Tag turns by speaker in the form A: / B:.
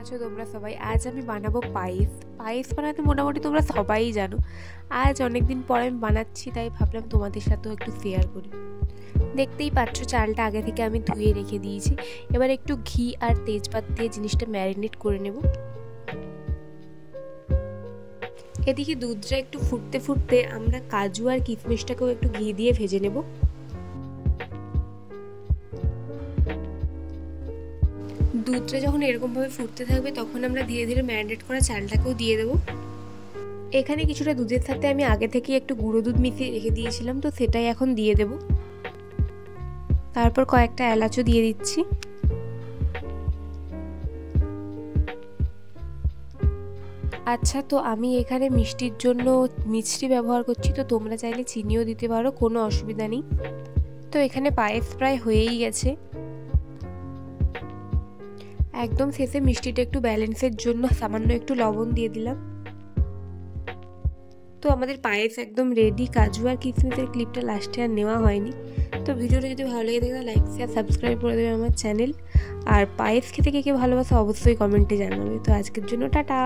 A: আছো তোমরা সবাই? আজ আমি বানাবো পায়েস। পায়েস বানাতে মোটামুটি তোমরা সবাই জানো। আজ অনেকদিন পর আমি বানাচ্ছি, তাই ভাবলাম তোমাদের সাথেও একটু শেয়ার করি। দেখতেই পাচ্ছ চালটা আগে থেকে আমি ধুয়ে রেখে দিয়েছি। এবার একটু ঘি আর তেজপাত দিয়ে জিনিসটা ম্যারিনেট করে নেব। এদিকে দুধটা একটু ফুটতে ফুটতে আমরা কাজু আর কিশমিশটাকেও একটু ঘি দিয়ে ভেজে নেব। দুধটা যখন এরকমভাবে ফুটতে থাকবে তখন আমরা ধীরে ধীরে ম্যারিনেট করা চালটাকেও দিয়ে দেবো। এখানে কিছুটা দুধের সাথে আমি আগে থেকে একটু গুঁড়ো দুধ মিশিয়ে রেখে দিয়েছিলাম, তো সেটাই এখন দিয়ে দেব। তারপর কয়েকটা এলাচও দিয়ে দিচ্ছি। আচ্ছা, তো আমি এখানে মিষ্টির জন্য মিষ্টি ব্যবহার করছি, তো তোমরা চাইলে চিনিও দিতে পারো, কোনো অসুবিধা নেই। তো এখানে পায়েস প্রায় হয়েই গেছে। একদম শেষে মিষ্টিটা একটু ব্যালেন্সের জন্য সামান্য একটু লবণ দিয়ে দিলাম। তো আমাদের পায়েস একদম রেডি। কাজু আর কিশমিশের ক্লিপটা লাস্টে আর নেওয়া হয়নি। তো ভিডিওটা যদি ভালো লেগে থাকে লাইক শেয়ার সাবস্ক্রাইব করে দেবে আমার চ্যানেল। আর পায়েস খেতে কে কে ভালোবাসে অবশ্যই কমেন্টে জানাবে। তো আজকের জন্য টাটা।